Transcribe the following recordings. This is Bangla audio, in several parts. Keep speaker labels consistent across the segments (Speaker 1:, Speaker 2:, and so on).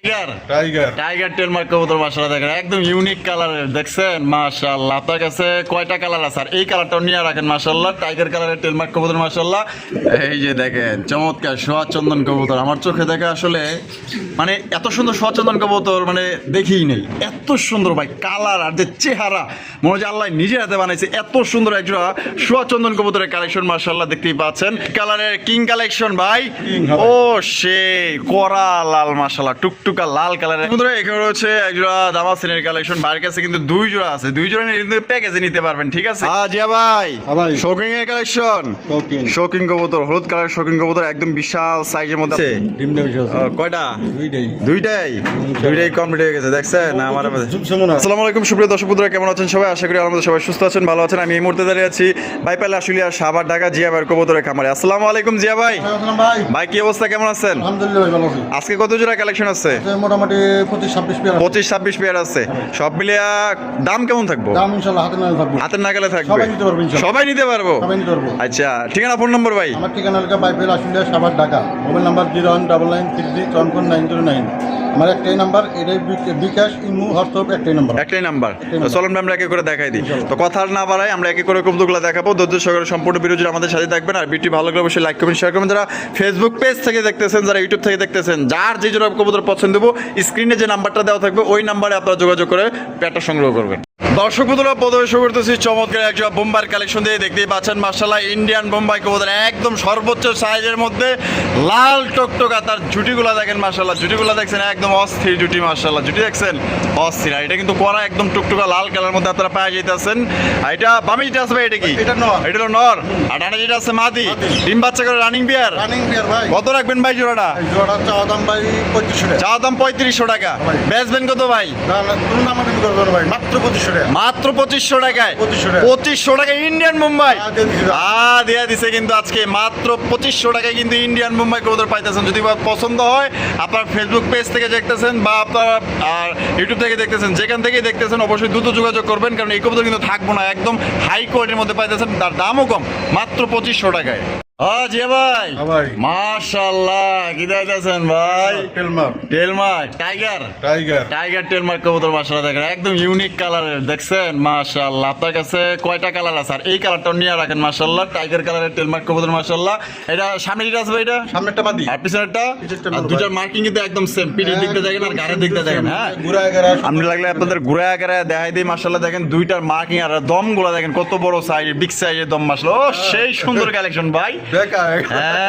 Speaker 1: টাইগার টেলমার্ক কবুতর মাশাআল্লাহ দেখেন একদম ইউনিক কালারের দেখছেন মাশাআল্লাহ। আপনার কাছে কয়টা কালার আছে আর এই কালারটাও নিয়ে রাখেন মাশাআল্লাহ। টাইগার কালারের টেলমার্ক কবুতর মাশাআল্লাহ। এই যে দেখেন চমৎকার সোয়া চন্দন কবুতর, আমার চোখে দেখে আসলে মানে এত সুন্দর সোয়া চন্দন কবুতর মানে দেখিই নেই। এত সুন্দর ভাই কালার আর যে চেহারা, মনে হয় আল্লাহ নিজের হাতে বানাইছে। এত সুন্দর একটা সোয়া চন্দন কবুতরের কালেকশন মাশাআল্লাহ দেখতেই পাচ্ছেন। কালারের কিং কালেকশন ভাই, ও সেই করা লাল মাশাআল্লাহ, টুকটুকা লাল কালারের বন্ধুরা। এখানে রয়েছে এক জোড়া দামাসিনের কালেকশন, ভাইয়ের কাছে কিন্তু দুই জোড়া আছে, দুই জোড়া নিয়ে কিন্তু প্যাকেজে নিতে পারবেন, ঠিক আছে? জিয়া ভাই শৌকিং এর কালেকশন, শৌকিং কবুতর, হলুদ কালার শৌকিং কবুতর একদম বিশাল সাইজের মধ্যে আছে। কয়টা? দুইটাই কমপ্লিট হয়ে গেছে দেখছেন না আমার। আসসালামু আলাইকুম সুপ্রিয় দর্শক বন্ধুরা, কেমন আছেন সবাই? আশা করি আমাদের সবাই সুস্থ আছেন, ভালো আছেন। আমি এই মুহূর্তে দাঁড়িয়ে আছি বাইপাল আশুলিয়া সাভার ঢাকা জিয়া ভাইয়ের কবুতরের খামারে। আসসালামু আলাইকুম জিয়া ভাই। ভাই কি অবস্থা, কেমন আছেন?
Speaker 2: আলহামদুলিল্লাহ ভালো আছি।
Speaker 1: আজকে কত জোড়া কালেকশন আছে?
Speaker 2: মোটামুটি 25-26
Speaker 1: পেয়ার আছে। সব মিলিয়ে দাম কেমন থাকবো?
Speaker 2: দাম ইনশাআল্লাহ হাতের নাগালে থাকবে।
Speaker 1: সবাই নিতে পারবো। আচ্ছা, ঠিকানা ফোন নম্বর ভাই?
Speaker 2: আমার ঠিকানা হলো বাইপাল আশুলিয়া সাভার ঢাকা, মোবাইল নাম্বার 01993344909। আমার একটাই নাম্বার, এটাই বিকাশ ইমো হোয়াটসঅ্যাপ একটাই নাম্বার।
Speaker 1: চলুন আমরা একে করে দেখাই দিই। তো কথা না বাড়াই আমরা একে করে কবুতরগুলো দেখাবো। ধৈর্য সহকারে সম্পূর্ণ ভিডিও আমাদের সাথে থাকবেন। আর ভিডিওটি ভালো লাগলে অবশ্যই লাইক কমেন্ট শেয়ার করবেন। যারা ফেসবুক পেজ থেকে দেখতেছেন, যারা ইউটিউব থেকে দেখতেছেন, যার যে জোড়া কবুতর পছন্দ দেবো স্ক্রিনে যে নাম্বারটা দেওয়া থাকবে ওই নাম্বারে আপনারা যোগাযোগ করে পেয়ারটা সংগ্রহ করবেন। দর্শক বন্ধুরা, প্রথমে শুরু করতেছি চমৎকার একটা বোম্বাইয়ের কালেকশন দিয়ে। দেখতেই পাচ্ছেন মাশাআল্লাহ ইন্ডিয়ান বোম্বাই কবুতর একদম সর্বোচ্চ সাইজের মধ্যে, লাল টকটকা। তার জুটিগুলা দেখেন মাশাআল্লাহ, জুটিগুলা দেখছেন একদম অস্থির জুটি মাশাআল্লাহ, জুটি দেখছেন অস্থির। আর এটা কিন্তু করা একদম টকটকা লাল কালার মধ্যে আপনারা পেয়ে যেতেছেন। আর এটা বামে যেটা আছে ভাই, এটা কি?
Speaker 2: এটা নর।
Speaker 1: এটা হলো নর। আর ডানে যেটা আছে মাদি, ডিম বাচ্চা করে রানিং বিয়ার
Speaker 2: ভাই।
Speaker 1: কত রাখবেন ভাই জোড়াটা?
Speaker 2: জোড়া চাওয়া দাম ভাই 2500 টাকা।
Speaker 1: চাওয়া দাম 3500 টাকা। বেচবেন কত ভাই?
Speaker 2: কোনো দাম আমি করব না ভাই, মাত্র 2500 টাকা।
Speaker 1: মাত্র 2500 টাকায়। 2500 টাকা ইন্ডিয়ান মুম্বাই দিয়ে দিছে কিন্তু আজকে মাত্র 2500 টাকায় কিন্তু ইন্ডিয়ান মুম্বাই কবুতর পাইতেছেন। যদি পছন্দ হয় আপনার ফেসবুক পেজ থেকে দেখতেছেন বা আপনার আর ইউটিউব থেকে দেখতেছেন, যেখান থেকেই দেখতেছেন অবশ্যই দ্রুত যোগাযোগ করবেন, কারণ এই কবুতর কিন্তু থাকবো না, একদম হাই কোয়ালিটির মধ্যে পাইতেছেন, তার দামও কম, মাত্র 2500 টাকায়। জিয়া ভাই মাশাআল্লাহ, কি দেখতেছেন ভাই? টেলমার্ক টাইগার টেলমার্ক কবুতর মাশাআল্লাহ দেখেন একদম ইউনিক কালারের দেখছেন মাশাআল্লাহ। আপনার কাছে কয়টা কালার আছে আর এই কালারটাও নিয়ে রাখেন মাশাআল্লাহ। টাইগার কালারের টেলমার্ক কবুতর মাশাআল্লাহ। এটা সামনে যেটা আছে ভাই, এটা সামনেরটা মাদি আর পিছনেরটা, আর দুটার মার্কিং কিন্তু একদম সেম। পিঠের দিকটা দেখেন আর গাড়ির দিকটা দেখেন। হ্যাঁ, আমি লাগলে আপনাদের ঘুরায় গাড়ায় দেখাই দিই মাশাআল্লাহ। দেখেন দুইটার মার্কিং আর দমগুলো দেখেন কত বড় সাইজ, বিগ সাইজের দম মাশাআল্লাহ। ও সেই সুন্দর কালেকশন ভাই,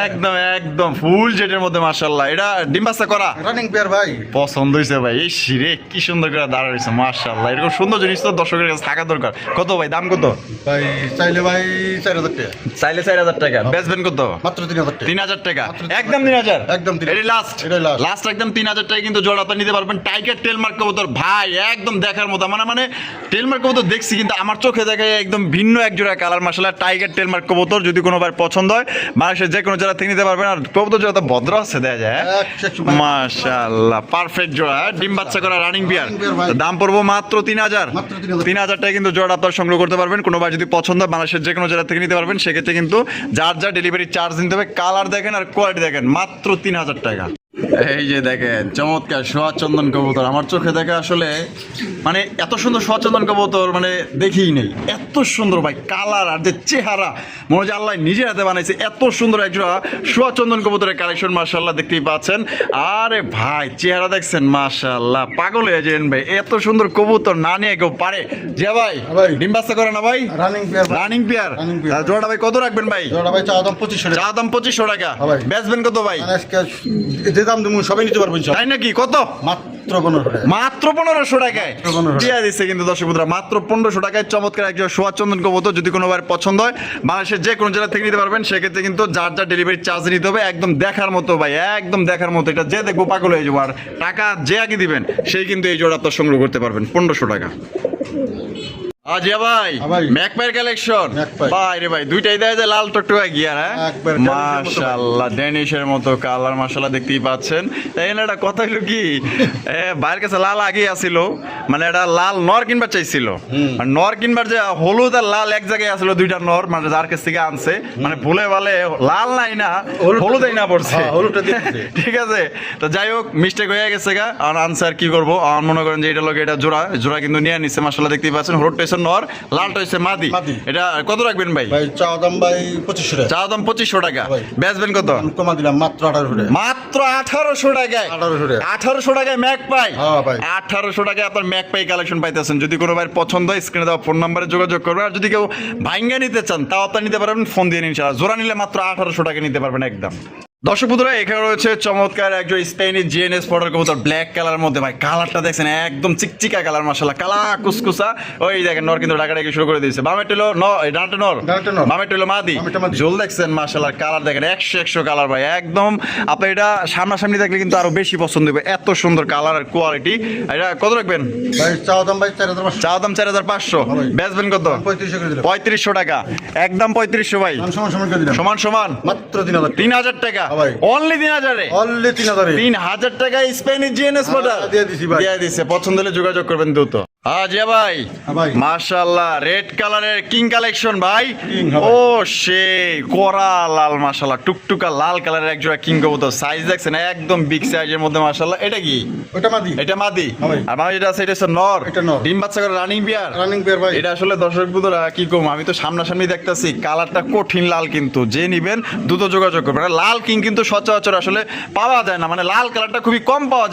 Speaker 1: একদম একদম ফুল জেটের মধ্যে মাশাআল্লাহ। এটা ডিম বাচ্চা করা
Speaker 2: রানিং পেয়ার ভাই,
Speaker 1: পছন্দ হইছে ভাই। এই শিরে কি সুন্দর করে দাঁড়া রয়েছে মাশাআল্লাহ। এরকম সুন্দর জিনিস তো দর্শকের কাছে থাকা দরকার। কত ভাই দাম কত?
Speaker 2: ভাই চাইলে ভাই 4000 টাকা।
Speaker 1: চাইলে 4000 টাকা। বেচবেন কত?
Speaker 2: মাত্র 3000 টাকা।
Speaker 1: 3000 টাকা একদম 3000
Speaker 2: একদম।
Speaker 1: এটাই লাস্ট একদম 3000 টাকা কিন্তু জোড়াটা নিতে পারবেন। টাইগার টেলমার্ক কবুতর ভাই একদম দেখার মতো, মানে টেলমার্ক কবুতর দেখছি কিন্তু আমার চোখে দেখে একদম ভিন্ন এক জোড়া কালার মাশাআল্লাহ। টাইগার টেলমার্ক কবুতর যদি কোনোবার পছন্দ হয় বাংলাদেশের যে কোনো জোড়া থেকে নিতে পারবেন। আর কবুতর জোড়া তো ভদ্র আছে দেখা যায় মাশাআল্লাহ, পারফেক্ট জোড়া, ডিম বাচ্চা করা রানিং বিয়ার। দাম পড়বো মাত্র 3000 টাকা কিন্তু জোড়া আপনারা সংগ্রহ করতে পারবেন। কোনোবার যদি পছন্দ হয় বাংলাদেশের যে কোনো জেলা থেকে নিতে পারবেন। সেক্ষেত্রে কিন্তু যার ডেলিভারি চার্জ নিতে হবে। কালার দেখেন আর কোয়ালিটি দেখেন, মাত্র 3000 টাকা। এই যে দেখেন চমৎকার সোয়া চন্দন কবুতর, আমার চোখে দেখে আসলে মানে এত সুন্দর সোয়া চন্দন কবুতর মানে দেখিই নেই। এত সুন্দর ভাই কালার আর যে চেহারা, মনে হয় আল্লাহ নিজের হাতে বানাইছে। এত সুন্দর একটা সোয়া চন্দন কবুতরের কালেকশন মাশাআল্লাহ দেখতেই পাচ্ছেন। আরে ভাই চেহারা দেখছেন মাশাআল্লাহ, পাগল হয়ে যাবেন ভাই। এত সুন্দর কবুতর না নিয়ে কেউ পারে। যে ভাই ডিম বাচ্চা করে না ভাই, রানিং পেয়ার। জোড়াটা ভাই কত রাখবেন ভাই?
Speaker 2: জোড়া ভাই চাওয়া দাম 2500 টাকা।
Speaker 1: চাওয়া দাম 2500 টাকা। বেচবেন কত ভাই?
Speaker 2: দাম তুমি সবাই নিতে পারবেন
Speaker 1: তাই নাকি? কত?
Speaker 2: মাত্র 1500 টাকা।
Speaker 1: মাত্র 1500 টাকায় দিয়ে দিচ্ছে কিন্তু দর্শক বন্ধুরা, মাত্র 1500 টাকায় চমৎকার একজন সোয়া চন্দন কবুতর। যদি কোনোবার পছন্দ হয় বাংলাদেশের যে কোনো জেলা থেকে নিতে পারবেন। সেক্ষেত্রে কিন্তু যার ডেলিভারি চার্জ নিতে হবে। একদম দেখার মতো ভাই, একদম দেখার মতো। এটা যে দেখবো পাগল হয়ে যাবো। আর টাকা যে আগে দিবেন সেই কিন্তু এই জোড়া আপনার সংগ্রহ করতে পারবেন 1500 টাকা। আজিয়া ভাই
Speaker 2: হ্যাঁ ভাই।
Speaker 1: ম্যাকপাইর কালেকশন
Speaker 2: ম্যাকপাই।
Speaker 1: ভাই রে ভাই দুইটাই দেয় যে লাল টকটকা গিয়ার হ্যাঁ
Speaker 2: একবার ড্যানিশের মতো ভাই।
Speaker 1: মাশাআল্লাহ ড্যানিশের মতো কালার মাশাআল্লাহ দেখতেই পাচ্ছেন তাই না এটা কথা হলো কি বাইরের কাছে লাল আগেই আসিল মানে এটা লাল নর কিনবার চাইছিল আর নর কিনবার যে হলুদ আর লাল এক জায়গায় আসলো দুইটা নর মানে যার কাছ থেকে আনছে মানে ভুলে ভালে লাল নাই না হলুদই না পড়ছে
Speaker 2: হ্যাঁ, হলুদটা দিয়েছে।
Speaker 1: ঠিক আছে তো যাই হোক মিস্টেক হয়ে গেছে গা আর আনসার কি করবো আমার মনে করেন যে এটা লোক এটা জোড়া জোড়া কিন্তু নিয়ে নিচ্ছে মাশাআল্লাহ দেখতেই পাচ্ছেন হলুদটা হচ্ছে নর লালটা হচ্ছে মাদি
Speaker 2: মাদি।
Speaker 1: এটা কত রাখবেন ভাই
Speaker 2: ভাই চা দাম ভাই 2500 টাকা।
Speaker 1: চা দাম 2500 টাকা
Speaker 2: ভাই।
Speaker 1: বেচবেন কত
Speaker 2: আমি কমা দিলাম মাত্র 1800 টাকা।
Speaker 1: মাত্র 1800 টাকায়
Speaker 2: 1800 টাকা।
Speaker 1: 1800 টাকায় ম্যাক পাই
Speaker 2: হ্যাঁ ভাই।
Speaker 1: 1800 টাকায় আপনার ম্যাক পাই কালেকশন পাইতেছেন যদি কোনো ভাইয়ের পছন্দ হয় স্ক্রিনে দেওয়া ফোন নাম্বারে যোগাযোগ করবেন আর যদি কেউ ভাঙ্গা নিতে চান তাও আপনারা নিতে পারবেন ফোন দিয়ে নিন ইনশাআল্লাহ জোড়া নিলে মাত্র 1800 টাকা নিতে পারবেন একদম দর্শক বন্ধুরা এখানে রয়েছে চমৎকার একজন স্পেনিশ জিএনএস পটার কবুতর ব্ল্যাক কালার মধ্যে ভাই কালারটা দেখছেন একদম চিকচিকা কালার মাশাআল্লাহ কালা কুসকুসা ওই দেখেন নর কিন্তু ডাকাডাকি শুরু করে দিয়েছে বামে টেলো ডানটা নর
Speaker 2: ডানটা নর।
Speaker 1: বামে টেলো মাদি
Speaker 2: বামেরটা মাদি।
Speaker 1: জল দেখছেন মাশাআল্লাহ কালার দেখেন 100 কালার ভাই একদম আপনি এটা সামনাসামনি দেখলে কিন্তু আরো বেশি পছন্দ হবে এত সুন্দর কালার আর কোয়ালিটি এটা কত রাখবেন
Speaker 2: ভাই চা দাম ভাই 4500।
Speaker 1: চা দাম 4500
Speaker 2: ভাই।
Speaker 1: বেচবেন কত
Speaker 2: 3500 করে দিলাম।
Speaker 1: 3500 টাকা একদম 3500 ভাই
Speaker 2: দাম সমান সমান করে দিলাম।
Speaker 1: সমান সমান
Speaker 2: মাত্র 3000 টাকা।
Speaker 1: 3000 টাকা
Speaker 2: হ্যাঁ ভাই।
Speaker 1: অনলি 3000
Speaker 2: অনলি 3000 এ।
Speaker 1: 3000 টাকা স্পেনিশ জিএনএস পটার
Speaker 2: হ্যাঁ, দিয়ে দিছি ভাই।
Speaker 1: দিয়ে দিছে পছন্দ হলে যোগাযোগ করবেন দ্রুত জিয়া ভাই
Speaker 2: হ্যাঁ ভাই।
Speaker 1: মাশাআল্লাহ রেড কালারের কিং কালেকশন ভাই
Speaker 2: King, হ্যাঁ ভাই।
Speaker 1: ও সেই কোরা লাল মাশাআল্লাহ টুকটুকা লাল কালারের এক জোড়া কিং কবুতর সাইজ দেখছেন একদম বিগ সাইজের মধ্যে মাশাআল্লাহ এটা কি
Speaker 2: ওটা মাদি।
Speaker 1: এটা মাদি
Speaker 2: হ্যাঁ ভাই।
Speaker 1: আর ভাই এটা আছে এটা হচ্ছে নর
Speaker 2: এটা নর।
Speaker 1: ডিম বাচ্চা করে রানিং বিয়ার
Speaker 2: রানিং পেয়ার ভাই।
Speaker 1: এটা আসলে দর্শক বন্ধুরা কি কম আমি তো সামনাসামনি দেখতাছি কালারটা কঠিন লাল কিন্তু যে নিবেন দ্রুত যোগাযোগ করবেন আর লাল কিং কিন্তু সচরাচর আসলে পাওয়া যায় না মানে লাল কালারটা খুবই কম পাওয়া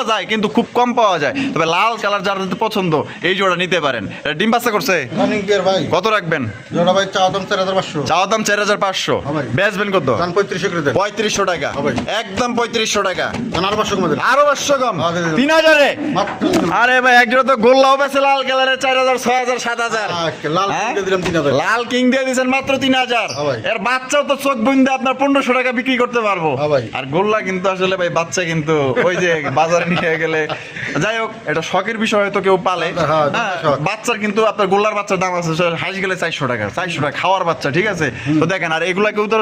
Speaker 1: যায় কিন্তু খুব কম পাওয়া যায় তবে লাল কালার যার যদি পছন্দ এই জোড়া নিতে পারেন এটা ডিম বাচ্চা করছে
Speaker 2: রানিং পেয়ার ভাই।
Speaker 1: কত রাখবেন
Speaker 2: জোড়া ভাই চা দাম 4500।
Speaker 1: চাওয়া দাম 4500
Speaker 2: হ্যাঁ ভাই।
Speaker 1: বেচবেন কত
Speaker 2: দাম 3500 করে দেন।
Speaker 1: 3500 টাকা
Speaker 2: হ্যাঁ ভাই।
Speaker 1: একদম 3500 টাকা
Speaker 2: দাম আরো 500 কমে দেন।
Speaker 1: আরো 500 কম
Speaker 2: হ্যাঁ, দিয়ে দেন।
Speaker 1: 3000 এ
Speaker 2: মাত্র
Speaker 1: আরে ভাই একজোড়া তো গোল্লাও বেছে লাল কালারের 4000 6000 7000
Speaker 2: লাল
Speaker 1: হ্যাঁ?
Speaker 2: কিনে দিলাম 3000।
Speaker 1: লাল কিং দিয়ে দিয়েছেন মাত্র 3000
Speaker 2: হ্যাঁ ভাই।
Speaker 1: এর বাচ্চাও তো চোখ বন্ধে আপনার 1500 টাকা বিক্রি করতে পারবো
Speaker 2: হ্যাঁ ভাই।
Speaker 1: আর গোল্লা কিন্তু আসলে ভাই বাচ্চা কিন্তু ওই যে বাজারে নিয়ে গেলে যাই হোক এটা শখের বিষয় হয়তো কেউ পালে
Speaker 2: হ্যাঁ,
Speaker 1: হ্যাঁ,
Speaker 2: শখ।
Speaker 1: বাচ্চার কিন্তু আপনার গোল্লার বাচ্চার দাম আছে হাঁস গেলে 400 টাকা খাওয়ার বাচ্চা ঠিক আছে তো দেখেন আর এগুলা কেউ তো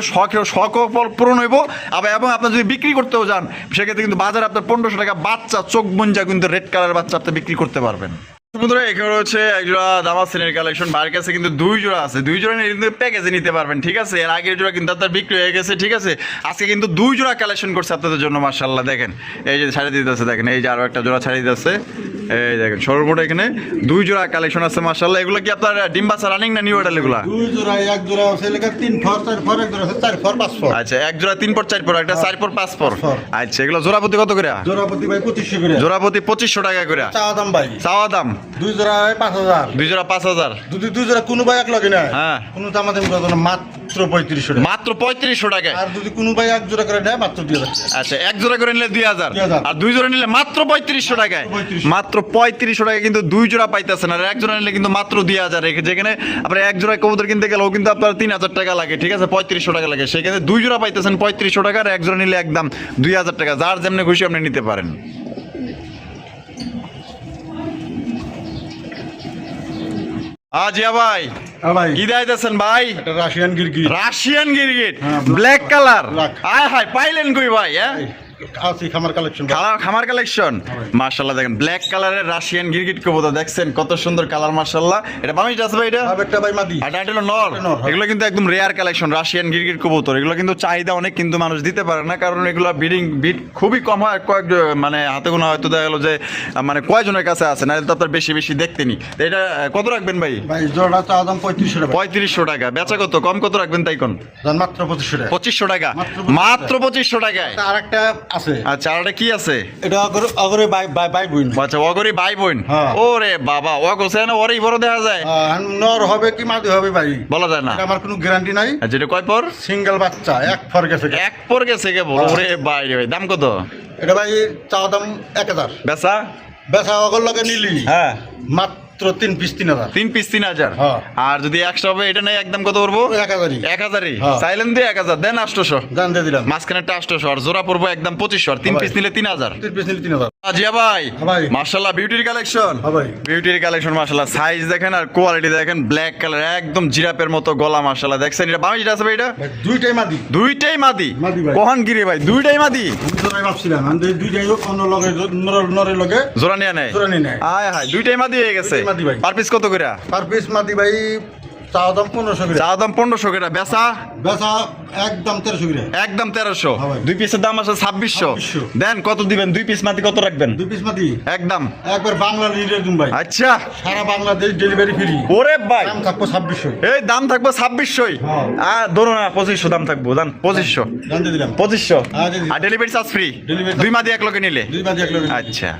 Speaker 1: শখও পূরণ হইব আবার এবং আপনার যদি বিক্রি করতেও যান সেক্ষেত্রে কিন্তু বাজারে আপনার 1500 টাকা বাচ্চা চোখ বঞ্জা কিন্তু রেড কালার বাচ্চা আপনি বিক্রি করতে পারবেন বন্ধুরা এখানে রয়েছে এক জোড়া দামাসিনের কালেকশন বাড়ির কাছে কিন্তু দুই জোড়া আছে দুই জোড়া নিয়ে কিন্তু প্যাকেজে নিতে পারবেন ঠিক আছে এর আগের জোড়া কিন্তু আপনার বিক্রি হয়ে গেছে ঠিক আছে আজকে কিন্তু দুই জোড়া কালেকশন করছে আপনাদের জন্য মাশাআল্লাহ দেখেন এই যে ছাড়িয়ে দিতেছে দেখেন এই যে আরো একটা জোড়া ছাড়িয়ে দিতেছে এই দেখেন সর্বমোট এখানে দুই জোড়া কালেকশন আছে মাশাআল্লাহ এগুলো কি আপনার ডিম বাচ্চা রানিং না নিউ এডাল এগুলা
Speaker 2: দুই জোড়া এক জোড়া আছে লেখা 3 ফর 4 ফর এক জোড়া আছে 4 ফর 5 ফর।
Speaker 1: আচ্ছা এক জোড়া 3 পর 4 পর একটা 4 পর 5 পর
Speaker 2: পর।
Speaker 1: আচ্ছা এগুলো জোড়াপতি কত করে
Speaker 2: জোড়া প্রতি ভাই 2500 করে।
Speaker 1: জোড়াপতি 2500 টাকা করে
Speaker 2: চা দাম ভাই।
Speaker 1: চাওয়া দাম
Speaker 2: দুই জোড়া 5000।
Speaker 1: দুই জোড়া 5000
Speaker 2: যদি দুই জোড়া কোনো ভাই এক লগে না
Speaker 1: হ্যাঁ।
Speaker 2: কোনো দাম দাম করবে না মাত্র 3500 টাকা।
Speaker 1: মাত্র 3500 টাকায়
Speaker 2: আর যদি কোনো ভাই এক জোড়া করে নেয় মাত্র 2000 টাকা।
Speaker 1: আচ্ছা এক জোড়া করে নিলে 2000
Speaker 2: 2000
Speaker 1: আর দুই জোড়া নিলে মাত্র 3500 টাকায়
Speaker 2: 3500
Speaker 1: মাত্র 3500 টাকায় কিন্তু দুই জোড়া পাইতেছেন আর এক জোড়া নিলে কিন্তু মাত্র 2000 যেখানে আপনার এক জোড়া কবুতর কিনতে গেলেও কিন্তু আপনার 3000 টাকা লাগে ঠিক আছে 3500 টাকা লাগে সেখানে দুই জোড়া পাইতেছেন 3500 টাকা আর এক জোড়া নিলে একদম 2000 টাকা যার যেমনি খুশি আপনি নিতে পারেন জিয়া ভাই
Speaker 2: হ্যাঁ ভাই।
Speaker 1: কি দাইতেছেন ভাই
Speaker 2: এটা রাশিয়ান গিরগিট।
Speaker 1: রাশিয়ান গিরগিট
Speaker 2: হ্যাঁ,
Speaker 1: ব্ল্যাক কালার
Speaker 2: black।
Speaker 1: আয় হায় পাইলেন কই ভাই হ্যাঁ
Speaker 2: আছে খামার কালেকশন।
Speaker 1: খামার কালেকশন মাশাআল্লাহ দেখেন ব্ল্যাক কালারের রাশিয়ান গিরগিট কবুতর দেখছেন কত সুন্দর কালার মাশাআল্লাহ এটা বামিটা আছে ভাই এটা
Speaker 2: একটা ভাই মাদি।
Speaker 1: আর এটা হলো নর
Speaker 2: এটা নর, হ্যাঁ।
Speaker 1: এগুলো কিন্তু একদম রেয়ার কালেকশন রাশিয়ান গিরগিট কবুতর এগুলো কিন্তু চাহিদা অনেক কিন্তু মানুষ দিতে পারে না কারণ এগুলো বিট খুবই কম হয় কয়েক মানে হাতে গোনা হয়তো দেখা গেলো যে মানে কয়জনের কাছে আছে না তো আপনার বেশি বেশি দেখতে নি তো এটা কত রাখবেন ভাই
Speaker 2: ভাই জোড়া চা দাম 3500 টাকা।
Speaker 1: 3500 টাকা বেচা কত কম কত রাখবেন তাই কোন
Speaker 2: দাম মাত্র 2500 টাকা।
Speaker 1: 2500 টাকা
Speaker 2: মাত্র
Speaker 1: মাত্র 2500 টাকায়
Speaker 2: আর একটা আছে।
Speaker 1: আচ্ছা আর কি আছে
Speaker 2: এটা অগরে বাই বাই বাই বুইন।
Speaker 1: আচ্ছা অগরি ভাই বোন
Speaker 2: হ্যাঁ।
Speaker 1: ওরে বাবা অগোছে না ওরই বড় দেখা যায়
Speaker 2: নর হবে কি মাদি হবে ভাই
Speaker 1: বলা যায় না
Speaker 2: এটা আমার কোনো গ্যারান্টি নাই।
Speaker 1: আর যেটা কয় পর
Speaker 2: সিঙ্গেল বাচ্চা এক ফর গেছে।
Speaker 1: এক পর গেছে কে বল ওরে ভাই রে ভাই দাম কত
Speaker 2: এটা ভাই চা দাম 1000।
Speaker 1: বেচা
Speaker 2: বেচা অগর লগে নিলি
Speaker 1: হ্যাঁ
Speaker 2: মাত্র 3 পিস 3000।
Speaker 1: 3 পিস 3000
Speaker 2: হ্যাঁ।
Speaker 1: আর যদি 100 হবে এটা নাই একদম কত পড়বো
Speaker 2: 1000ই
Speaker 1: 1000ই
Speaker 2: হ্যাঁ।
Speaker 1: সাইলেন দিয়ে 1000 দেন 800
Speaker 2: জান দিয়ে দিলাম।
Speaker 1: মাঝখানেটা 800 আর জোড়া পড়বো একদম 2500 আর 3 পিস নিলে 3000
Speaker 2: 3 পিস নিলি 3000।
Speaker 1: জিয়া ভাই
Speaker 2: ভাই।
Speaker 1: মাশাআল্লাহ বিউটির কালেকশন
Speaker 2: ভাই।
Speaker 1: বিউটির কালেকশন মাশাআল্লাহ সাইজ দেখেন আর কোয়ালিটি দেখেন ব্ল্যাক কালার একদম জিরাপের মতো গলা মাশাআল্লাহ দেখছেন এটা বামি যেটা আছে ভাই এটা
Speaker 2: ভাই, দুইটাই মাদি
Speaker 1: দুইটাই মাদি
Speaker 2: মাদি ভাই।
Speaker 1: কখন গিরে ভাই দুইটাই মাদি
Speaker 2: আমি তো তাই ভাবছিলাম আমি দুইটাই অন্য লগে নরের লগে
Speaker 1: জোড়া নিয়ে নেয়
Speaker 2: জোড়া নিয়ে নেয়।
Speaker 1: আয় হায় দুইটাই মাদি হয়ে গেছে
Speaker 2: দুইটাই মাদি ভাই।
Speaker 1: পার পিস কত করে
Speaker 2: পার পিস মাদি ভাই চাওয়া দাম 1500 করে
Speaker 1: চা দাম 1500 করে বেচা
Speaker 2: বেচা একদম 1300 করে
Speaker 1: একদম 1300
Speaker 2: হ্যাঁ ভাই।
Speaker 1: দুই পিসের দাম আছে 2600
Speaker 2: 2600
Speaker 1: দেন কত দিবেন দুই পিস মাটি কত রাখবেন
Speaker 2: দুই পিস মাদি
Speaker 1: একদম
Speaker 2: একবার বাংলা লিডার দিন ভাই
Speaker 1: আচ্ছা
Speaker 2: সারা বাংলাদেশ ডেলিভারি ফ্রি
Speaker 1: ওরে ভাই
Speaker 2: দাম থাকবো 2600
Speaker 1: এই দাম থাকবে 2600
Speaker 2: হ্যাঁ।
Speaker 1: ধরো না 2500 দাম থাকবো জান 2500
Speaker 2: জানতে দিলাম
Speaker 1: 2500
Speaker 2: দিয়ে দিলাম।
Speaker 1: আর ডেলিভারি চার্জ ফ্রি
Speaker 2: Delivery
Speaker 1: দুই মাদি এক লোকে নিলে
Speaker 2: দুই মাদি এক লগে
Speaker 1: আচ্ছা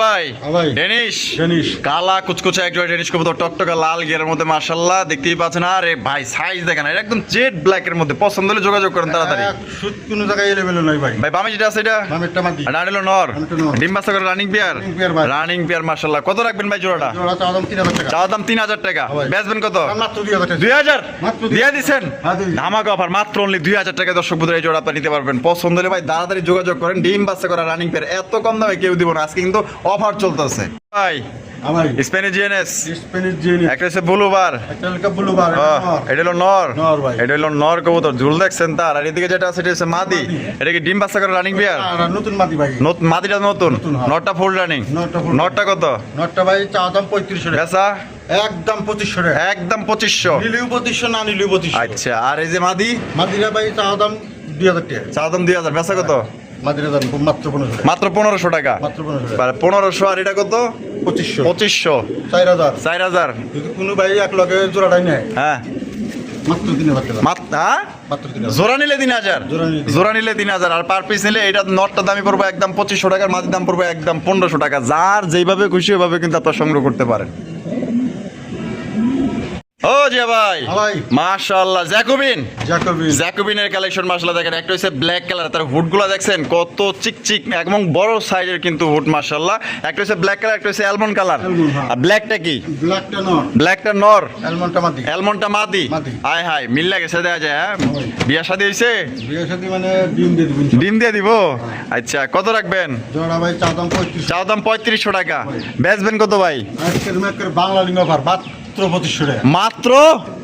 Speaker 1: ভাই
Speaker 2: ভাই।
Speaker 1: Danish
Speaker 2: Danish.
Speaker 1: কালা কুচকুচে একজন ডেনিশ কবুতর টকটকা লাল গিয়ারের মধ্যে মাশাআল্লাহ দেখতেই পাচ্ছেন আরে ভাই সাইজ দেখেন এটা একদম জেড ব্ল্যাক এর মধ্যে পছন্দ হলে যোগাযোগ করেন তাড়াতাড়ি
Speaker 2: সুদ কোনো জায়গায় এলেবেল নাই ভাই
Speaker 1: ভাই বামে যেটা আছে এটা
Speaker 2: আমি একটা মাদি
Speaker 1: আর এটা নর
Speaker 2: এটা নর।
Speaker 1: ডিম বাচ্চা করে রানিং পেয়ার
Speaker 2: Running pair ভাই।
Speaker 1: রানিং পেয়ার মাশাআল্লাহ কত রাখবেন ভাই জোড়াটা
Speaker 2: জোড়া চাওয়া দাম 3000 টাকা
Speaker 1: চাওয়া দাম 3000 টাকা
Speaker 2: ভাই।
Speaker 1: বেচবেন কত
Speaker 2: আর মাত্র 2000 টাকা
Speaker 1: 2000
Speaker 2: মাত্র
Speaker 1: দিয়ে দিছেন
Speaker 2: হ্যাঁ, দিয়ে দিছি।
Speaker 1: ধামাকা অফার মাত্র অনলি 2000 টাকা দর্শক বন্ধুরা এই জোড়া আপনি নিতে পারবেন পছন্দ হলে ভাই তাড়াতাড়ি যোগাযোগ করেন ডিম বাচ্চা করা রানিং পেয়ার এত কম দামে কেউ দিব না আজকে কিন্তু অফার চলতেছে ভাই
Speaker 2: আমার
Speaker 1: স্পেনিশ জিএনএস
Speaker 2: স্পেনিশ জিনি
Speaker 1: একটা হচ্ছে ব্লুবার
Speaker 2: একটা লকা ব্লুবার
Speaker 1: এটা হলো নর
Speaker 2: নর ভাই।
Speaker 1: এটা হলো নর কবুতর ঝুল দেখছেন তার আর এদিকে যেটা আছে এটা হচ্ছে মাদি
Speaker 2: মাদি।
Speaker 1: এটা কি ডিম বাচ্চা করে রানিং পেয়ার
Speaker 2: আর নতুন মাদি ভাই
Speaker 1: মাদিটা নতুন
Speaker 2: নতুন, হ্যাঁ।
Speaker 1: নটটা ফুল রানিং
Speaker 2: নটটা full
Speaker 1: নটটা কত
Speaker 2: নটটা ভাই চাওয়া দাম 3500 টাকা
Speaker 1: বেচা
Speaker 2: একদম 2500 টাকা
Speaker 1: একদম 2500
Speaker 2: নিলেও 2500 না নিলেও 2500
Speaker 1: আচ্ছা আর এই যে মাদি
Speaker 2: মাদিরা ভাই চাওয়া দাম 2000 টাকা
Speaker 1: চা দাম 2000 বেচা কত
Speaker 2: মাদিরা দাম মাত্র 1500 টাকা
Speaker 1: মাত্র 1500 টাকা
Speaker 2: মাত্র 1500 টাকা
Speaker 1: 1500 আর এটা কত
Speaker 2: 2500
Speaker 1: 2500
Speaker 2: 4000
Speaker 1: 4000
Speaker 2: যদি কোনো ভাই এক লগে জোড়াটাই নেয়
Speaker 1: হ্যাঁ
Speaker 2: মাত্র 3000 টাকা
Speaker 1: মাত্র হ্যাঁ?
Speaker 2: মাত্র 3000
Speaker 1: জোড়া নিলে 3000
Speaker 2: জোড়া নিলে 3000
Speaker 1: জোড়া নিলে 3000 আর পার পিস নিলে এটা নটটা দামি পড়বে একদম 2500 টাকার মাটির দাম পড়বে একদম 1500 টাকা যার যেইভাবে খুশি ওইভাবে কিন্তু আপনারা সংগ্রহ করতে পারেন ও জিয়া ভাই
Speaker 2: হ্যাঁ ভাই।
Speaker 1: মাশাআল্লাহ জ্যাকোবিন
Speaker 2: জ্যাকোবিন
Speaker 1: জ্যাকোবিনের কালেকশন মাশাআল্লাহ দেখেন একটা হচ্ছে ব্ল্যাক কালার তার হুডগুলো দেখছেন কত চিকচিক এবং বড় সাইজের কিন্তু হুড মাশাআল্লাহ একটা হচ্ছে ব্ল্যাক কালার একটা হচ্ছে অ্যালমন্ড কালার
Speaker 2: Almond, হ্যাঁ।
Speaker 1: আর ব্ল্যাকটা কি
Speaker 2: ব্ল্যাকটা নর
Speaker 1: ব্ল্যাকটা নর
Speaker 2: অ্যালমন্ডটা মাদি
Speaker 1: অ্যালমন্ডটা মাদি
Speaker 2: মাদি।
Speaker 1: হায় হায় মিল লাগেছে দেখা যায় হ্যাঁ
Speaker 2: হয়।
Speaker 1: বিয়া শাদী হইছে
Speaker 2: বিয়ের সাথে মানে ডিম দিয়ে দিবেন
Speaker 1: ডিম দিয়ে দিব আচ্ছা কত রাখবেন
Speaker 2: জোড়া ভাই চাওয়া দাম 3500
Speaker 1: চাও দাম 3500 টাকা বেচবেন কত ভাই
Speaker 2: আজকের মেকের বাংলা লিঙ্গ অফার মাত্র 2500 টাকা
Speaker 1: মাত্র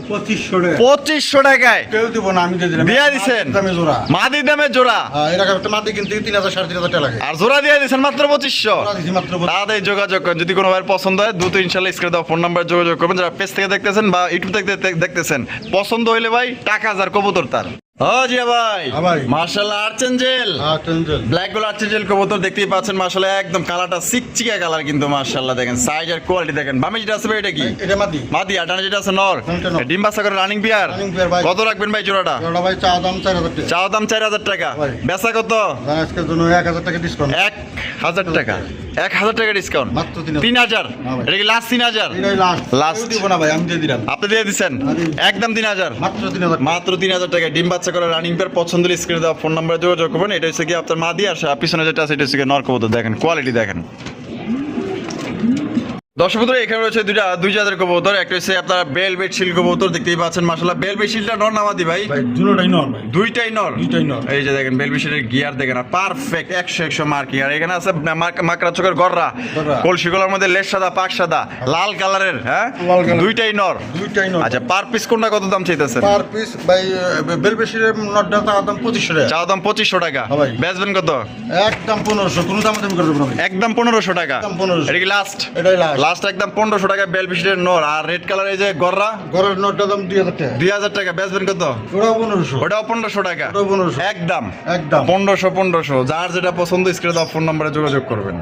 Speaker 2: 2500 টাকা
Speaker 1: 2500 টাকায়
Speaker 2: কেউ দিব না আমি দিয়ে দিলাম
Speaker 1: দিয়া দিছেন
Speaker 2: দামে জোড়া
Speaker 1: মাদি দামে জোড়া
Speaker 2: এরকম একটা মাদি কিন্তু 3000 3500 টাকা লাগে
Speaker 1: আর জোড়া দিয়ে দিছেন মাত্র 2500
Speaker 2: জোড়া দিছি মাত্র
Speaker 1: তাদের যোগাযোগ করেন যদি কোনো ভাইয়ের পছন্দ হয় দ্রুত ইনশাল্লাহ স্ক্রিনে দেওয়া ফোন নাম্বার যোগাযোগ করবেন যারা পেজ থেকে দেখতেছেন বা ইউটিউব থেকে দেখতেছেন পছন্দ হইলে ভাই টাকা হাজার কবুতর তার ও জিয়া ভাই
Speaker 2: হ্যাঁ ভাই।
Speaker 1: মার্শাল্লাহ আর্চেঞ্জেল
Speaker 2: টেনজেল
Speaker 1: ব্ল্যাক গোল আর্চেঞ্জেল কবুতর দেখতেই পাচ্ছেন মার্শাল্লাহ একদম কালারটা চিকচিকা কালার কিন্তু মার্শাল্লাহ দেখেন সাইজ আর কোয়ালিটি দেখেন বামে যেটা আছে ভাই এটা কি
Speaker 2: এটা মাদি
Speaker 1: মাদি আর ডানে যেটা আছে নর
Speaker 2: ডানটা নর।
Speaker 1: ডিম বাচ্চা করে রানিং বিয়ার
Speaker 2: Running pair ভাই।
Speaker 1: কত রাখবেন ভাই জোড়াটা
Speaker 2: জোড়া ভাই চাওয়া দাম 4000 টাকা
Speaker 1: চাও দাম 4000 টাকা
Speaker 2: ভাই।
Speaker 1: বেচা কত
Speaker 2: আজকের জন্য 1000 টাকা ডিসকাউন্ট
Speaker 1: 1000 টাকা 1000 টাকা ডিসকাউন্ট
Speaker 2: মাত্র 3000
Speaker 1: 3000
Speaker 2: হ্যাঁ ভাই।
Speaker 1: এটা কি লাস্ট 3000
Speaker 2: এটাই লাস্ট
Speaker 1: Last।
Speaker 2: দিব না ভাই আমি দিয়ে দিলাম
Speaker 1: আপনি দিয়ে দিচ্ছেন
Speaker 2: আমি-
Speaker 1: একদম 3000
Speaker 2: মাত্র 3000
Speaker 1: মাত্র 3000 টাকা ডিম বাচ্চা করে রানিং পেয়ার পছন্দ হলে স্ক্রিনে দেওয়া ফোন নাম্বারে যোগাযোগ করবেন এটা হচ্ছে কি আপনার মা দিয়ে আসে পিছনে যেটা আছে এটা হচ্ছে নর কবুতর দেখেন কোয়ালিটি দেখেন দর্শক বন্ধুরা এখানে রয়েছে দুই জাতের কবুতর একটা হচ্ছে আপনার বেল বেড শিল কবুতর দেখতেই পাচ্ছেন মাশাআল্লাহ বেল বেড শিলটা নর নামাদি ভাই
Speaker 2: ভাই দুটোটাই নর ভাই
Speaker 1: দুইটাই নর
Speaker 2: দুইটাই নর।
Speaker 1: এই যে দেখেন বেল বেড শিলের গিয়ার দেখেন আর পারফেক্ট 100 মার্কিং আর এখানে আছে মাকড়া চোখের গররা
Speaker 2: গররা।
Speaker 1: কলসিগুলোর মধ্যে লেস সাদা পাক সাদা লাল কালারের হ্যাঁ
Speaker 2: লাল কালার।
Speaker 1: দুইটাই নর
Speaker 2: দুইটাই নর
Speaker 1: আচ্ছা পার পিস কোনটা কত দাম চাইতেছেন
Speaker 2: পার পিস ভাই বেলবেশিরের নটটা চাওয়া দাম 2500 টাকা
Speaker 1: চাও দাম 2500 টাকা
Speaker 2: হ্যাঁ ভাই।
Speaker 1: বেচবেন কত
Speaker 2: একদম 1500 কোনো দাম করে দেবো না ভাই
Speaker 1: একদম 1500 টাকা
Speaker 2: একদম 1500
Speaker 1: এটা কি লাস্ট
Speaker 2: এটাই লাস্ট
Speaker 1: লাস্ট একদম 1500 টাকা বেল বিশিটের নর আর রেড কালার এই যে গররা
Speaker 2: ঘরের নটটা দাম 2000 টাকা
Speaker 1: 2000 টাকা বেচবেন কত
Speaker 2: ওটাও 1500
Speaker 1: ওটাও 1500 টাকা
Speaker 2: ওটাও 1500
Speaker 1: একদম
Speaker 2: একদম
Speaker 1: 1500 যার যেটা পছন্দ স্ক্রিনে দেওয়া ফোন নম্বরে যোগাযোগ করবেন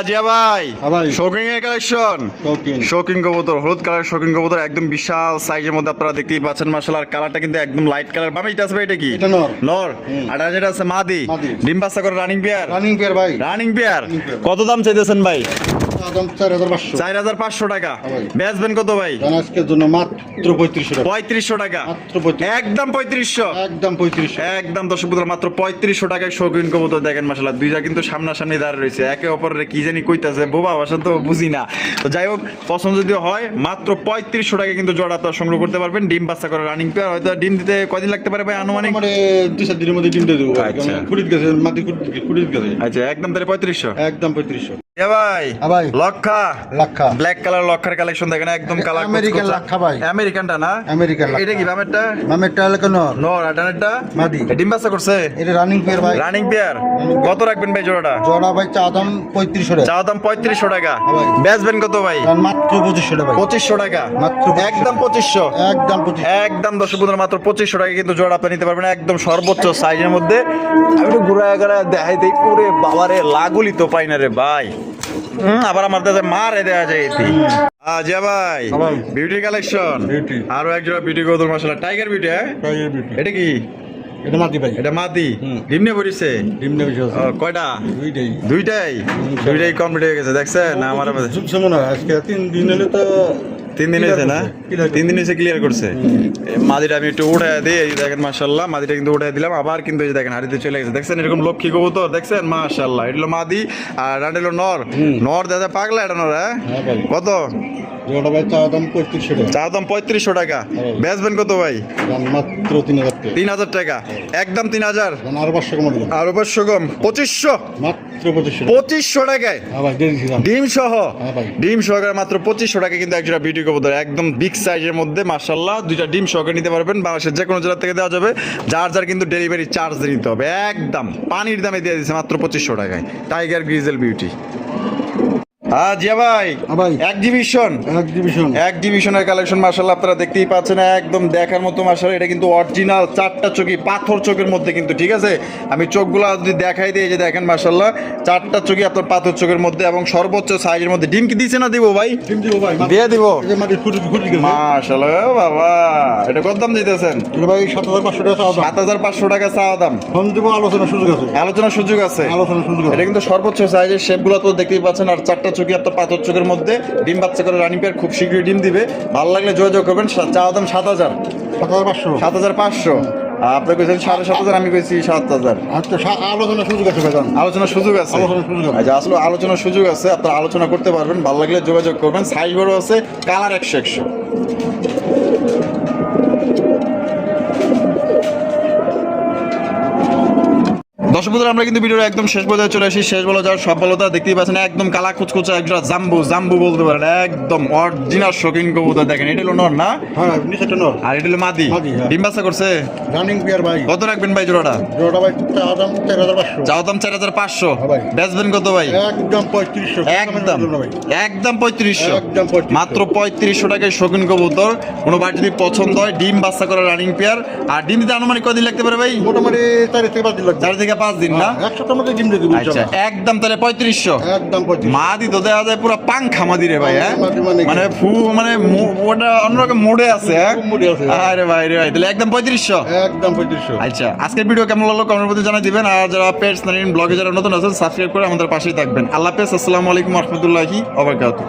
Speaker 1: জিয়া ভাই
Speaker 2: হ্যাঁ ভাই।
Speaker 1: শৌকিং এর কালেকশন
Speaker 2: শৌখিন।
Speaker 1: শৌকিং কবুতর হলুদ কালার শৌকিং কবুতর একদম বিশাল সাইজের মধ্যে আপনারা দেখতেই পাচ্ছেন মাশাআল্লাহ আর কালারটা কিন্তু একদম লাইট কালার বামে এটা আছে ভাই এটা কি
Speaker 2: এটা নর।
Speaker 1: নর আর এটা যেটা আছে মাদি
Speaker 2: মাদি।
Speaker 1: ডিম বাচ্চা করে রানিং পেয়ার
Speaker 2: রানিং পেয়ার ভাই
Speaker 1: রানিং পেয়ার
Speaker 2: Running pair।
Speaker 1: কত দাম চাইতেছেন ভাই
Speaker 2: দাম 4500
Speaker 1: 4,500 টাকা।
Speaker 2: ভাই।
Speaker 1: বেচবেন কত ভাই?
Speaker 2: জান আজকের জন্য মাত্র 3500 টাকা।
Speaker 1: 3500 টাকা।
Speaker 2: মাত্র 3500।
Speaker 1: একদম 3500।
Speaker 2: একদম 3500।
Speaker 1: একদম দর্শক বন্ধুরা মাত্র 3500 টাকায় শৌখিন কবুতর দেখেন মাশাআল্লাহ, দুইটা কিন্তু সামনাসামনি দাঁড়িয়ে রয়েছে, একে অপরের কি জানি কইতাছে, বোবা ভাষা তো বুঝি না। তো যাই হোক, পছন্দ যদি হয় মাত্র 3500 টাকায় কিন্তু জোড়া আপনারা সংগ্রহ করতে পারবেন। ডিম বাচ্চা করে রানিং পেয়ার, হয়তো ডিম দিতে কয়দিন লাগতে পারে ভাই আনুমানিক?
Speaker 2: মানে 2-4 দিনের মধ্যে ডিম দিয়ে দেবো ভাই।
Speaker 1: আচ্ছা।
Speaker 2: খুঁড়িত গেছে, মাটি খুঁড়িত গেছে।
Speaker 1: আচ্ছা, একদম তাহলে 3500।
Speaker 2: একদম 3500।
Speaker 1: এ ভাই
Speaker 2: হ্যাঁ ভাই।
Speaker 1: লক্ষা
Speaker 2: লাক্ষা।
Speaker 1: ব্ল্যাক কালার লক্ষার কালেকশন দেখেন, একদম কালার
Speaker 2: আমেরিকান লাক্ষা ভাই।
Speaker 1: আমেরিকানটা না?
Speaker 2: আমেরিকান লাক্ষা।
Speaker 1: এটা কি বামেরটা?
Speaker 2: মামের টালে কেন?
Speaker 1: নর আটানেরটা
Speaker 2: মাদি।
Speaker 1: ডিম বাচ্চা করছে?
Speaker 2: এটা রানিং পেয়ার ভাই।
Speaker 1: Running pair. কত রাখবেন ভাই জোড়াটা?
Speaker 2: জোড়া ভাই চা দাম 3500 টাকা।
Speaker 1: চাওয়া দাম 3500 টাকা।
Speaker 2: হ্যাঁ ভাই।
Speaker 1: বেচবেন কত ভাই?
Speaker 2: দাম মাত্র 2500 টাকা ভাই।
Speaker 1: 2500 টাকা।
Speaker 2: মাত্র 2500
Speaker 1: একদম 2500।
Speaker 2: একদম 2500।
Speaker 1: একদম দর্শক বন্ধুরা মাত্র 2500 টাকা কিন্তু জোড়া আপনি নিতে পারবেন, একদম সর্বোচ্চ সাইজের মধ্যে। আমি একটু ঘুরায় ঘুরায় দেখাই দিই, ওরে বাবারে লাগুলি তো পাই না রে ভাই। আবার আমার দাদা মারে দেওয়া যায় এটি। আজিয়া ভাই
Speaker 2: ভাই।
Speaker 1: Beauty collection,
Speaker 2: beauty.
Speaker 1: আরো এক জোড়া বিউটি কবুতর মাশাআল্লাহ, টাইগার বিউটি। হ্যাঁ
Speaker 2: টাইগার বিউটি।
Speaker 1: এটা কি?
Speaker 2: এটা মাটি ভাই।
Speaker 1: এটা মাদি।
Speaker 2: হুম।
Speaker 1: ডিম নিয়ে পড়িছে?
Speaker 2: ডিম নেবে
Speaker 1: ও, কয়টা?
Speaker 2: দুইটাই।
Speaker 1: দুইটাই কমপ্লিট হয়ে গেছে, দেখছেন আমার
Speaker 2: শুনো না, আজকে 3 দিন হলে তো
Speaker 1: 3 দিন হয়েছে না? 3 দিন হয়েছে ক্লিয়ার করছে। এই মাদিটা আমি একটু উঠায় দিই, এই যে দেখেন মাশাআল্লাহ, মাদিটা কিন্তু উঠায় দিলাম, আবার কিন্তু এই যে দেখেন হাড়িতে চলে গেছে, দেখছেন এরকম লক্ষ্মী কবুতর, দেখছেন মাশাআল্লাহ। এটা হলো মাদি আর এটা হলো নর। নর দাদা পাগলা, এটা নর। হ্যাঁ
Speaker 2: হ্যাঁ ভাই।
Speaker 1: কত?
Speaker 2: জোড়া ভাই চা দাম 3500 টাকা।
Speaker 1: চা দাম 3500 টাকা।
Speaker 2: হ্যাঁ।
Speaker 1: বেচবেন কত ভাই?
Speaker 2: দাম মাত্র 3000 টাকা।
Speaker 1: 3000 টাকা। একদম 3000।
Speaker 2: দাম আরো 500 কম দিলাম।
Speaker 1: আর 500 কম, 2500।
Speaker 2: মাত্র 2500 টাকা।
Speaker 1: 2500 টাকায়
Speaker 2: হ্যাঁ ভাই, দিয়ে দিছি দাম।
Speaker 1: ডিম সহ।
Speaker 2: হ্যাঁ ভাই।
Speaker 1: ডিম সহকারে মাত্র 2500 টাকা কিন্তু একজোড়া বিউটি কবুতর, একদম বিগ সাইজের মধ্যে মাশাআল্লাহ, দুইটা ডিম সহকারে নিতে পারবেন। বাংলাদেশের যে কোনো জেলা থেকে দেওয়া যাবে, যার যার কিন্তু ডেলিভারি চার্জ দিতে হবে। একদম পানির দামে দিয়ে দিচ্ছে মাত্র 2500 টাকায় টাইগার গ্রিজেল বিউটি। জিয়া ভাই
Speaker 2: হ্যাঁ ভাই।
Speaker 1: Exhibition
Speaker 2: exhibition.
Speaker 1: এক্সিবিশনের কালেকশন মাশাআল্লাহ আপনারা দেখতেই পাচ্ছেন, একদম দেখার মতো মাশাআল্লাহ। এটা কিন্তু অরিজিনাল 4টা চোখই পাথর চোখের মধ্যে কিন্তু, ঠিক আছে? আমি চোখগুলো যদি দেখাই দিই, এই যে দেখেন মাশাআল্লাহ 4টা চোখই আপনার পাথর চোখের মধ্যে এবং সর্বোচ্চ সাইজের মধ্যে। ডিম কি দিছে না দিব ভাই?
Speaker 2: ডিম দিব ভাই।
Speaker 1: দিয়ে দিব।
Speaker 2: এই যে মাটি খুঁড়ি গেছে।
Speaker 1: মাশাআল্লাহ বাবা, এটা কত দাম দিতেছেন?
Speaker 2: এটা ভাই 7500 টাকা চা দাম।
Speaker 1: 7500 টাকা চাওয়া দাম।
Speaker 2: ফোন দিব, আলোচনার সুযোগ আছে।
Speaker 1: আলোচনার সুযোগ আছে।
Speaker 2: আলোচনার সুযোগ আছে।
Speaker 1: এটা কিন্তু সর্বোচ্চ সাইজের, শেপগুলো তো দেখতেই পাচ্ছেন, আর 4টা চোখই আপনার পাথর চোখের মধ্যে। ডিম বাচ্চা করে রানিং পেয়ার, খুব শীঘ্রই ডিম দিবে। ভালো লাগলে যোগাযোগ করবেন। চাওয়া দাম 7000।
Speaker 2: 7500।
Speaker 1: 7500। আপনি কইছেন 7500, আমি কইছি 7000।
Speaker 2: আচ্ছা, আলোচনার সুযোগ আছে ভাই।
Speaker 1: আলোচনার সুযোগ আছে।
Speaker 2: আলোচনার সুযোগ আছে।
Speaker 1: আচ্ছা, আসলে আলোচনার সুযোগ আছে, আপনারা আলোচনা করতে পারবেন। ভালো লাগলে যোগাযোগ করবেন। সাইজ বড় আছে, কালার 100-100। দর্শক বন্ধুরা, আমরা কিন্তু ভিডিওর একদম শেষ পর্যায়ে চলে আসি। শেষ বলা যাওয়ার সব বলতা দেখতেই পাচ্ছেন, একদম কালা কুচকুচা একজোড়া জাম্বু বলতে পারেন, একদম অরিজিনাল শৌখিন কবুতর। দেখেন এটা হলো নর না?
Speaker 2: হ্যাঁ, নিচেটা নর।
Speaker 1: আর এটা হলো মাদি।
Speaker 2: মাদি, হ্যাঁ।
Speaker 1: ডিম বাচ্চা করছে?
Speaker 2: রানিং পেয়ার ভাই।
Speaker 1: কত রাখবেন ভাই জোড়াটা?
Speaker 2: জোড়া ভাই চা দাম 4500।
Speaker 1: চাওয়া দাম 4500।
Speaker 2: হ্যাঁ ভাই।
Speaker 1: বেচবেন কত ভাই?
Speaker 2: একদম 3500।
Speaker 1: একদম
Speaker 2: ভাই।
Speaker 1: একদম 3500।
Speaker 2: একদম 3500।
Speaker 1: মাত্র 3500 টাকায় শৌখিন কবুতর। কোনো বার যদি পছন্দ হয়, ডিম বাচ্চা করা রানিং পেয়ার। আর ডিম দিতে আনুমানিক কদিন লাগতে পারে ভাই?
Speaker 2: মোটামুটি 4 থেকে 5 দিন লাগবে।
Speaker 1: 4 থেকে 5 দিন না?
Speaker 2: এক সপ্তাহের মধ্যে ডিম দিয়ে দেবো।
Speaker 1: আচ্ছা, একদম তাহলে 3500।
Speaker 2: একদম 3500।
Speaker 1: মাদি তো দেখা যায় পুরো পাংখা মাদি রে ভাই। হ্যাঁ
Speaker 2: মাদি মানে কি?
Speaker 1: মানে মানে ওটা অন্যরকম মোড়ে আছে। হ্যাঁ
Speaker 2: খুব মোড়ে আছে।
Speaker 1: আরে ভাই রে ভাই, তাহলে একদম 3500।
Speaker 2: একদম 3500।
Speaker 1: আচ্ছা, আজকের ভিডিও কেমন লাগলো কমেন্টের মধ্যে জানাই দিবেন। আর যারা পেটস নারিন ব্লগে যারা নতুন আছেন, সাবস্ক্রাইব করে আমাদের পাশেই থাকবেন। আল্লাহ হাফেজ, আসসালামু আলাইকুম ওয়া রাহমাতুল্লাহি ওয়া বারাকাতুহু।